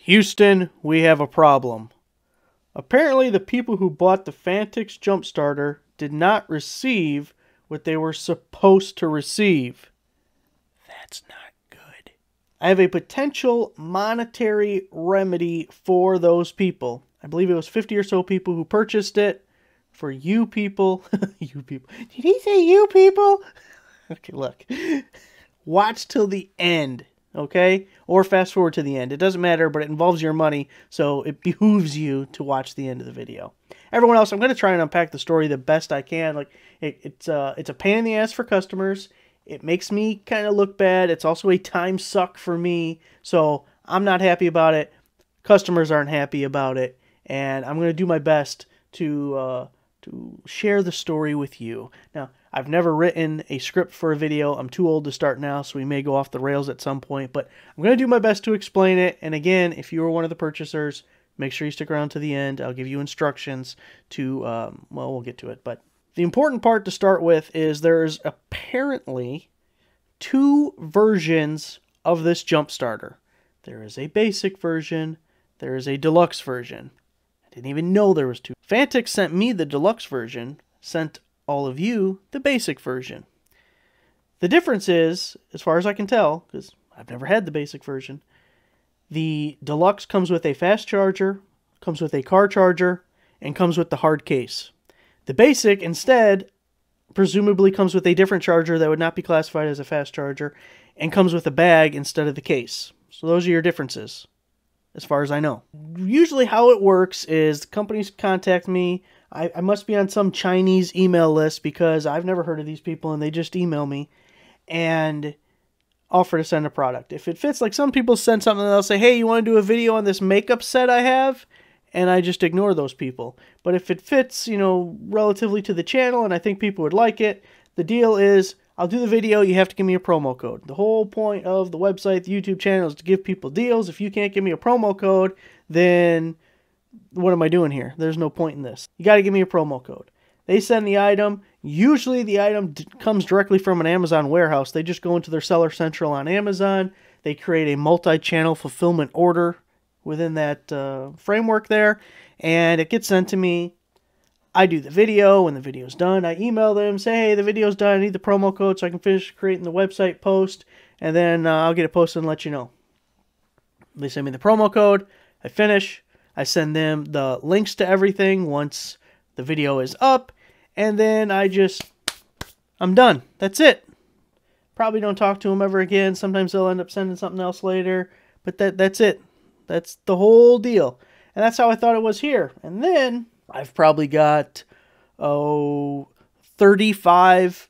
Houston, we have a problem. Apparently, the people who bought the Fantix jump starter did not receive what they were supposed to receive. That's not good. I have a potential monetary remedy for those people. I believe it was 50 or so people who purchased it. For you people. You people. Did he say you people? Okay, look. Watch till the end. Okay? Or fast forward to the end. It doesn't matter, but it involves your money, so it behooves you to watch the end of the video. Everyone else, I'm going to try and unpack the story the best I can. Like it's a pain in the ass for customers. It makes me kind of look bad. It's also a time suck for me, so I'm not happy about it. Customers aren't happy about it, and I'm going to do my best to share the story with you. Now, I've never written a script for a video. I'm too old to start now, so we may go off the rails at some point, but I'm going to do my best to explain it. And again, if you are one of the purchasers, make sure you stick around to the end. I'll give you instructions to, well, we'll get to it. But the important part to start with is there's apparently two versions of this jump starter. There is a basic version. There is a deluxe version. I didn't even know there was two. Fantix sent me the deluxe version, sent all of you the basic version. The difference is, as far as I can tell, because I've never had the basic version, the deluxe comes with a fast charger, comes with a car charger, and comes with the hard case. The basic, instead, presumably comes with a different charger that would not be classified as a fast charger, and comes with a bag instead of the case. So those are your differences, as far as I know. Usually how it works is the companies contact me. I must be on some Chinese email list because I've never heard of these people, and they just email me and offer to send a product. If it fits, like some people send something and they'll say, hey, you want to do a video on this makeup set I have? And I just ignore those people. But if it fits, you know, relatively to the channel and I think people would like it, the deal is I'll do the video, you have to give me a promo code. The whole point of the website, the YouTube channel, is to give people deals. If you can't give me a promo code, then what am I doing here? There's no point in this. You got to give me a promo code. They send the item. Usually the item comes directly from an Amazon warehouse. They just go into their Seller Central on Amazon. They create a multi-channel fulfillment order within that framework there, and it gets sent to me. I do the video. When the video's done, I email them, say, hey, the video's done. I need the promo code so I can finish creating the website post, and then I'll get it posted and let you know. They send me the promo code. I finish. I send them the links to everything once the video is up, and then I'm done. That's it. Probably don't talk to them ever again. Sometimes they'll end up sending something else later, but that's it. That's the whole deal. And that's how I thought it was here. And then I've probably got, 35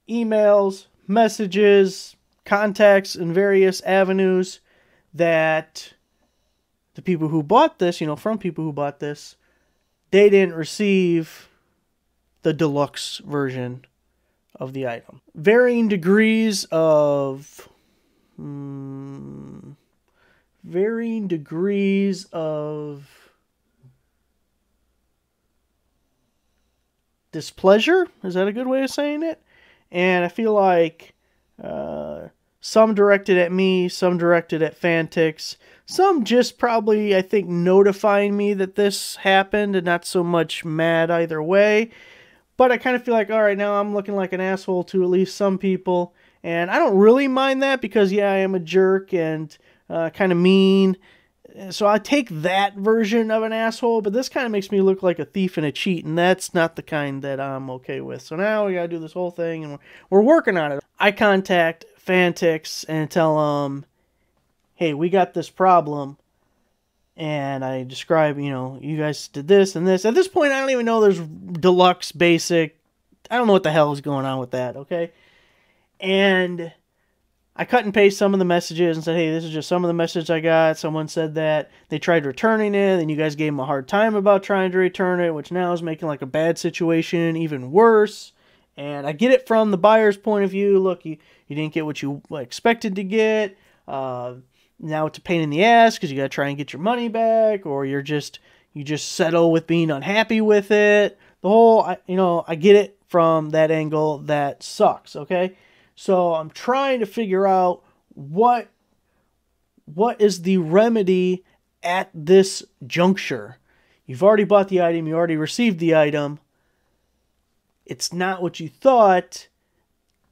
emails, messages, contacts in various avenues that the people who bought this, from people who bought this, they didn't receive the deluxe version of the item. Varying degrees of displeasure. Is that a good way of saying it? And I feel like some directed at me, some directed at Fantix, some just probably, I think, notifying me that this happened and not so much mad either way. But I kind of feel like, all right, now I'm looking like an asshole to at least some people. And I don't really mind that because, yeah, I am a jerk and kind of mean. So I take that version of an asshole, but this kind of makes me look like a thief and a cheat, and that's not the kind that I'm okay with. So now we got to do this whole thing, and we're working on it. I contact Fantix and tell them, hey, we got this problem, and I describe, you guys did this and this. At this point, I don't even know there's deluxe, basic. I don't know what the hell is going on with that, okay? And I cut and paste some of the messages and said, hey, this is just some of the messages I got. Someone said that they tried returning it, and you guys gave them a hard time about trying to return it, which now is making like a bad situation even worse. And I get it from the buyer's point of view. Look, you didn't get what you expected to get. Now it's a pain in the ass because you got to try and get your money back, or you just settle with being unhappy with it. The whole, I get it from that angle. That sucks, okay? So I'm trying to figure out what what is the remedy at this juncture? You've already bought the item. You already received the item. It's not what you thought.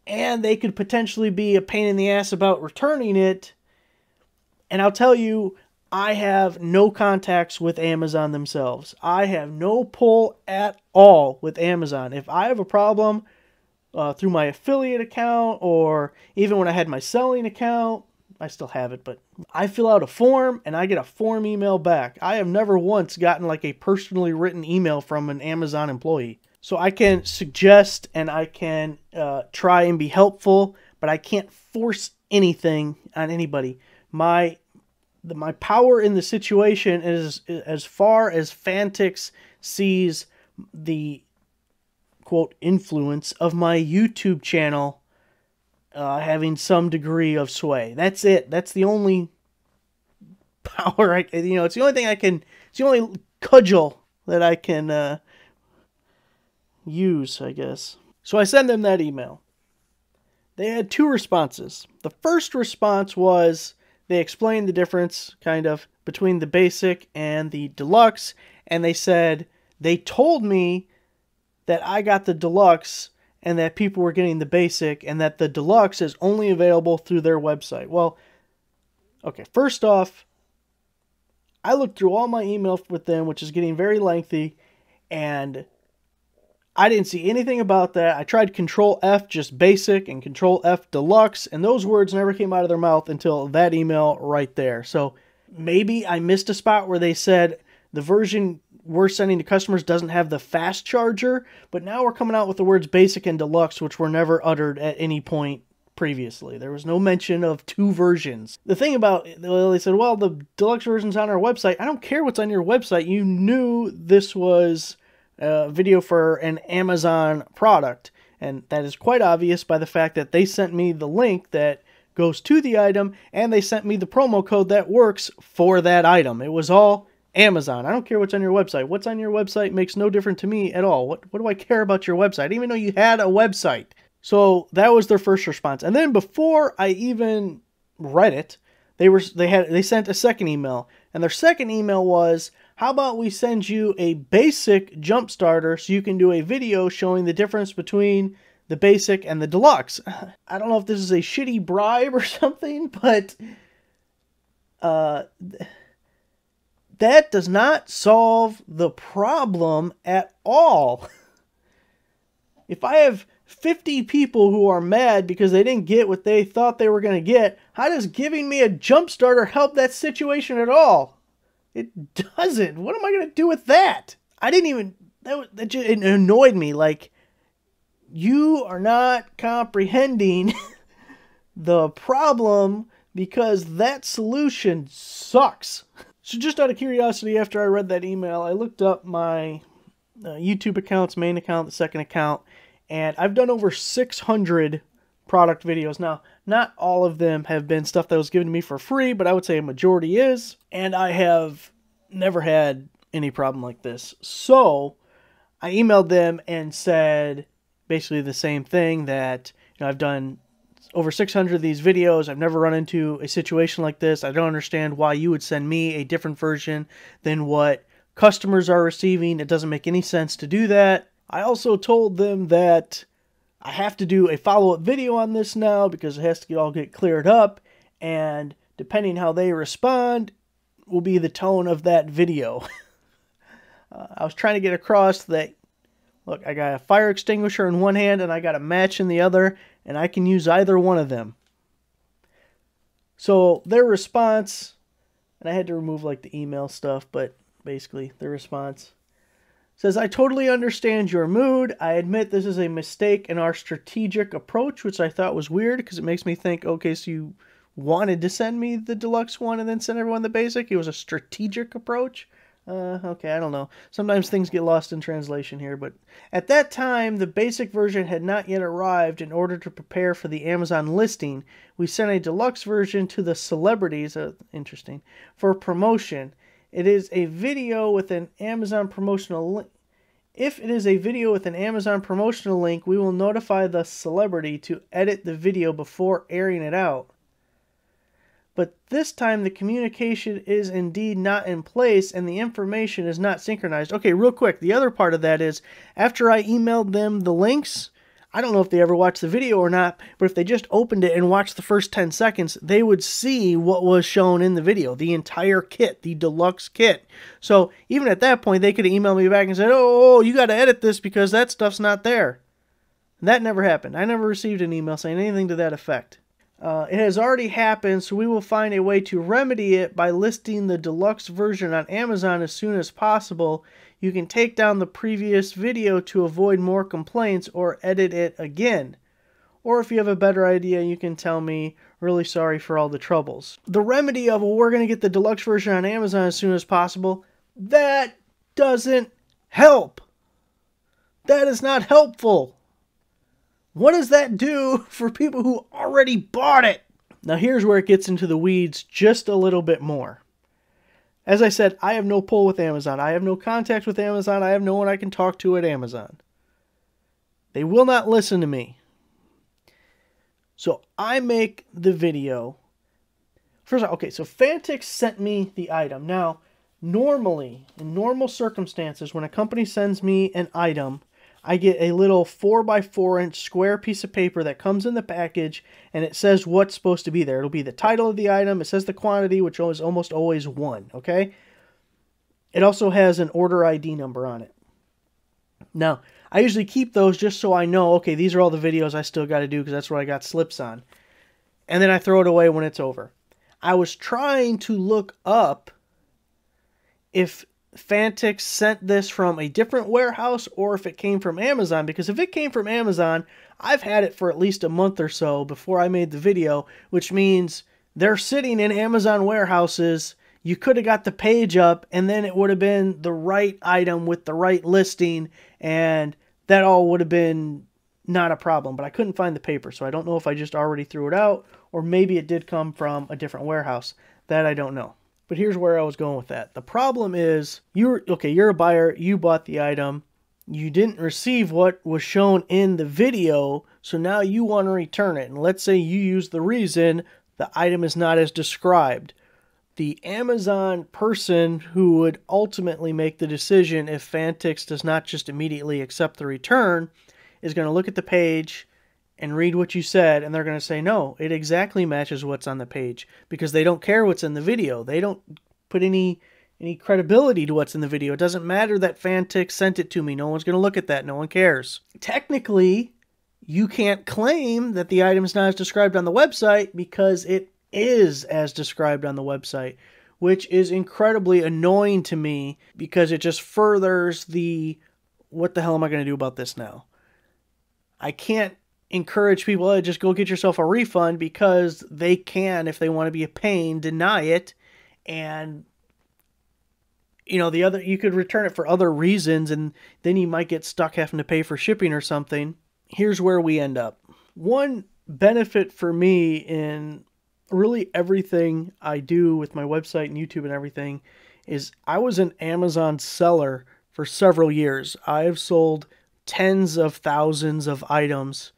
And they could potentially be a pain in the ass about returning it. And I'll tell you, I have no contacts with Amazon themselves. I have no pull at all with Amazon. If I have a problem through my affiliate account, or even when I had my selling account, I still have it, but I fill out a form and I get a form email back. I have never once gotten like a personally written email from an Amazon employee. So I can suggest and I can try and be helpful, but I can't force anything on anybody. My power in the situation is, as far as Fantix sees the quote influence of my YouTube channel having some degree of sway. That's it. That's the only power it's the only thing I can, it's the only cudgel that I can use, I guess. So I send them that email. They had 2 responses. The first response was, they explained the difference, kind of, between the basic and the deluxe, and they said, they told me that I got the deluxe and that people were getting the basic, and that the deluxe is only available through their website. Well, okay, first off, I looked through all my emails with them, which is getting very lengthy, and I didn't see anything about that. I tried Control F just basic and Control F deluxe, and those words never came out of their mouth until that email right there. So maybe I missed a spot where they said the version we're sending to customers doesn't have the fast charger, but now we're coming out with the words basic and deluxe, which were never uttered at any point previously. There was no mention of 2 versions. The thing about, well, they said, well, the deluxe version's on our website. I don't care what's on your website. You knew this was a video for an Amazon product, and that is quite obvious by the fact that they sent me the link that goes to the item, and they sent me the promo code that works for that item. It was all Amazon. I don't care what's on your website. What's on your website makes no difference to me at all. What do I care about your website? I didn't even know you had a website. So that was their first response. And then before I even read it, they sent a second email. And their second email was, how about we send you a basic jump starter so you can do a video showing the difference between the basic and the deluxe. I don't know if this is a shitty bribe or something, but that does not solve the problem at all. If I have 50 people who are mad because they didn't get what they thought they were going to get, how does giving me a jump starter help that situation at all? It doesn't. What am I going to do with that? I didn't even, that just, it annoyed me. Like, you are not comprehending the problem because that solution sucks. So just out of curiosity, after I read that email, I looked up my YouTube account's main account, the second account, and I've done over 600 product videos. Now, not all of them have been stuff that was given to me for free, but I would say a majority is, and I have never had any problem like this. So I emailed them and said basically the same thing, that I've done over 600 of these videos. I've never run into a situation like this. I don't understand why you would send me a different version than what customers are receiving. It doesn't make any sense to do that. I also told them that I have to do a follow-up video on this now because it has to all get cleared up, and depending how they respond will be the tone of that video. I was trying to get across that, look, I got a fire extinguisher in one hand and I got a match in the other, and I can use either one of them. So their response, and I had to remove like the email stuff, but basically their response says, I totally understand your mood. I admit this is a mistake in our strategic approach, which I thought was weird because it makes me think, okay, so you wanted to send me the deluxe one and then send everyone the basic? It was a strategic approach? Okay, I don't know. Sometimes things get lost in translation here, but at that time, the basic version had not yet arrived. In order to prepare for the Amazon listing, we sent a deluxe version to the celebrities, interesting, for promotion. It is a video with an Amazon promotional link. If it is a video with an Amazon promotional link, we will notify the celebrity to edit the video before airing it out. But this time the communication is indeed not in place and the information is not synchronized. Okay, real quick, the other part of that is after I emailed them the links, I don't know if they ever watched the video or not, but if they just opened it and watched the first 10 seconds, they would see what was shown in the video, the entire kit, the deluxe kit. So even at that point, they could have emailed me back and said, oh, you got to edit this because that stuff's not there. That never happened. I never received an email saying anything to that effect. It has already happened, so we will find a way to remedy it by listing the deluxe version on Amazon as soon as possible. You can take down the previous video to avoid more complaints or edit it again. Or if you have a better idea, you can tell me, really sorry for all the troubles. The remedy of, well, we're going to get the deluxe version on Amazon as soon as possible, that doesn't help. That is not helpful. What does that do for people who already bought it? Now here's where it gets into the weeds just a little bit more. As I said, I have no pull with Amazon. I have no contact with Amazon. I have no one I can talk to at Amazon. They will not listen to me. So I make the video. First of all, okay, so Fantix sent me the item. Now, normally, in normal circumstances, when a company sends me an item, I get a little 4x4-inch square piece of paper that comes in the package, and it says what's supposed to be there. It'll be the title of the item. It says the quantity, which is almost always 1, okay? It also has an order ID number on it. Now, I usually keep those just so I know, okay, these are all the videos I still got to do because that's what I got slips on. And then I throw it away when it's over. I was trying to look up if Fantix sent this from a different warehouse or if it came from Amazon, because if it came from Amazon, I've had it for at least a month or so before I made the video, which means they're sitting in Amazon warehouses. You could have got the page up and then it would have been the right item with the right listing, and that all would have been not a problem, but I couldn't find the paper, so I don't know if I just already threw it out or maybe it did come from a different warehouse. That I don't know. But here's where I was going with that. The problem is, you're a buyer, you bought the item, you didn't receive what was shown in the video, so now you want to return it. And let's say you use the reason the item is not as described. The Amazon person who would ultimately make the decision if Fantix does not just immediately accept the return is going to look at the page and read what you said, and they're going to say, no, it exactly matches what's on the page, because they don't care what's in the video. They don't put any credibility to what's in the video. It doesn't matter that Fantix sent it to me. No one's going to look at that. No one cares. Technically, you can't claim that the item is not as described on the website because it is as described on the website, which is incredibly annoying to me because it just furthers the, what the hell am I going to do about this now? I can't encourage people to just go get yourself a refund because they can, if they want to be a pain, deny it. And, you know, you could return it for other reasons and then you might get stuck having to pay for shipping or something. Here's where we end up. One benefit for me in really everything I do with my website and YouTube and everything is I was an Amazon seller for several years. I've sold tens of thousands of items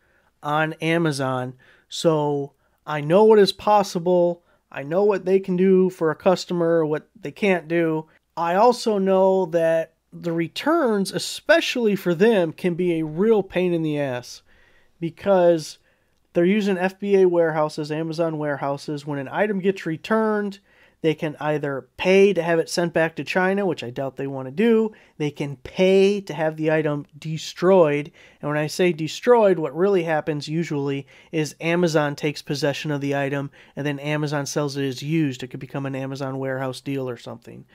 on Amazon, so I know what is possible. I know what they can do for a customer, what they can't do. I also know that the returns, especially for them, can be a real pain in the ass because they're using FBA warehouses, Amazon warehouses. When an item gets returned, they can either pay to have it sent back to China, which I doubt they want to do. They can pay to have the item destroyed. And when I say destroyed, what really happens usually is Amazon takes possession of the item and then Amazon sells it as used. It could become an Amazon warehouse deal or something.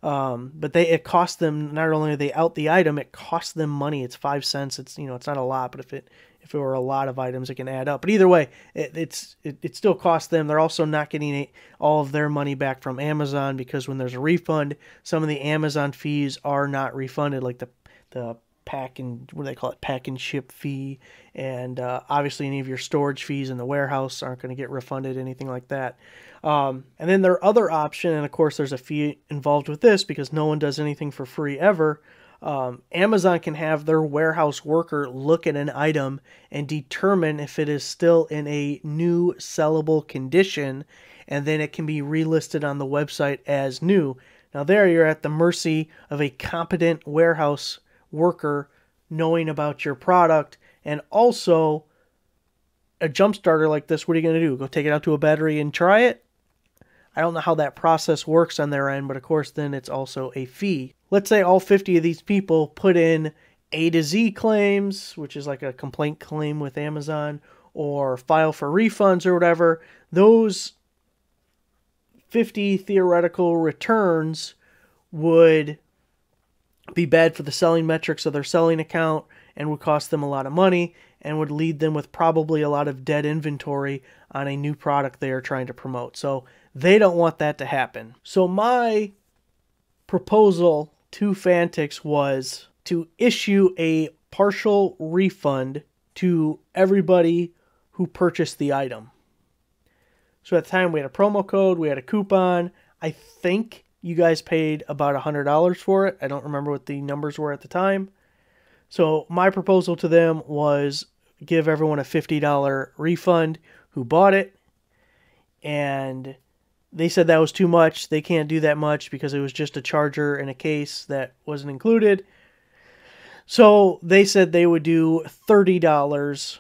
But it costs them, not only are they out the item, it costs them money. It's 5 cents. It's, you know, it's not a lot, but if it were a lot of items, it can add up. But either way, it still costs them. They're also not getting all of their money back from Amazon because when there's a refund, some of the Amazon fees are not refunded, like the pack and, what do they call it, pack and ship fee, and obviously any of your storage fees in the warehouse aren't going to get refunded, anything like that. And then their other option, and of course there's a fee involved with this because no one does anything for free ever. Amazon can have their warehouse worker look at an item and determine if it is still in a new sellable condition, and then it can be relisted on the website as new. Now there you're at the mercy of a competent warehouse worker knowing about your product. And also, a jump starter like this, what are you going to do? Go take it out to a battery and try it? I don't know how that process works on their end, but of course then it's also a fee. Let's say all 50 of these people put in A to Z claims, which is like a complaint claim with Amazon, or file for refunds or whatever. Those 50 theoretical returns would be bad for the selling metrics of their selling account and would cost them a lot of money and would lead them with probably a lot of dead inventory on a new product they are trying to promote. So they don't want that to happen. So my proposal to Fantix was to issue a partial refund to everybody who purchased the item. So at the time we had a promo code, we had a coupon. I think you guys paid about $100 for it. I don't remember what the numbers were at the time. So my proposal to them was give everyone a $50 refund who bought it. And they said that was too much. They can't do that much because it was just a charger and a case that wasn't included. So they said they would do $30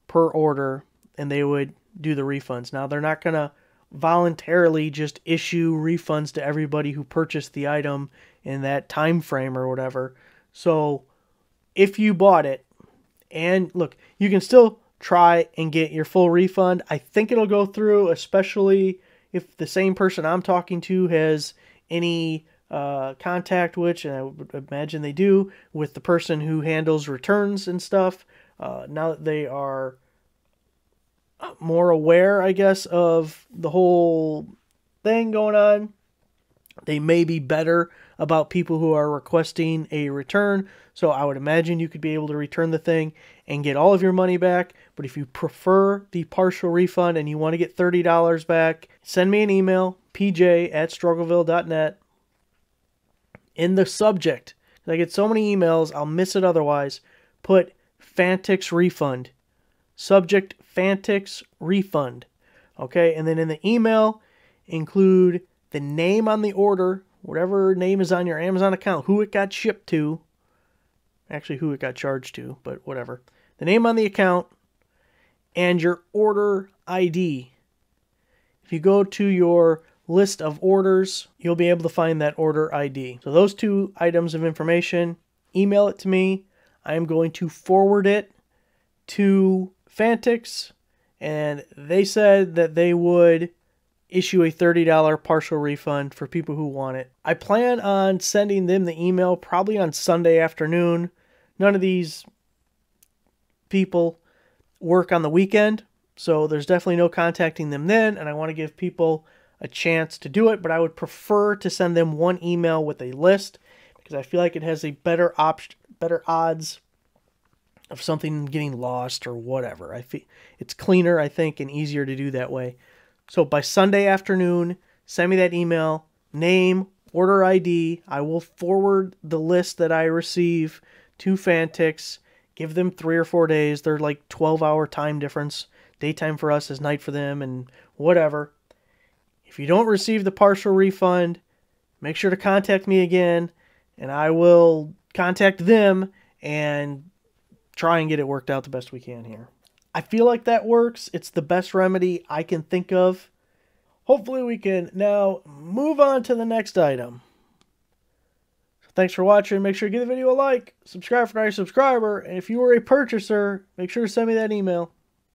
per order and they would do the refunds. Now they're not going to voluntarily just issue refunds to everybody who purchased the item in that time frame or whatever. So if you bought it, and look, you can still try and get your full refund. I think it'll go through, especially if the same person I'm talking to has any contact, which and I would imagine they do, with the person who handles returns and stuff. Now that they are more aware, I guess, of the whole thing going on, they may be better about people who are requesting a return. So I would imagine you could be able to return the thing and get all of your money back. But if you prefer the partial refund and you want to get $30 back, send me an email, pj@struggleville.net. In the subject, I get so many emails, I'll miss it otherwise, put Fantix refund. Subject, Fantix refund. Okay, and then in the email, include the name on the order, whatever name is on your Amazon account, who it got shipped to. Actually, who it got charged to, but whatever. The name on the account and your order ID. If you go to your list of orders, you'll be able to find that order ID. So those two items of information, email it to me. I am going to forward it to Fantix, and they said that they would issue a $30 partial refund for people who want it. I plan on sending them the email probably on Sunday afternoon. None of these people work on the weekend, so there's definitely no contacting them then, and I want to give people a chance to do it, but I would prefer to send them one email with a list because I feel like it has a better odds of something getting lost or whatever. I feel it's cleaner, I think, and easier to do that way. So by Sunday afternoon, send me that email, name, order ID. I will forward the list that I receive to Fantix. Give them 3 or 4 days. They're like 12-hour time difference. Daytime for us is night for them and whatever. If you don't receive the partial refund, make sure to contact me again, and I will contact them and try and get it worked out the best we can here. I feel like that works. It's the best remedy I can think of. Hopefully we can now move on to the next item. So thanks for watching. Make sure to give the video a like, subscribe if you're not a subscriber, and if you were a purchaser, make sure to send me that email.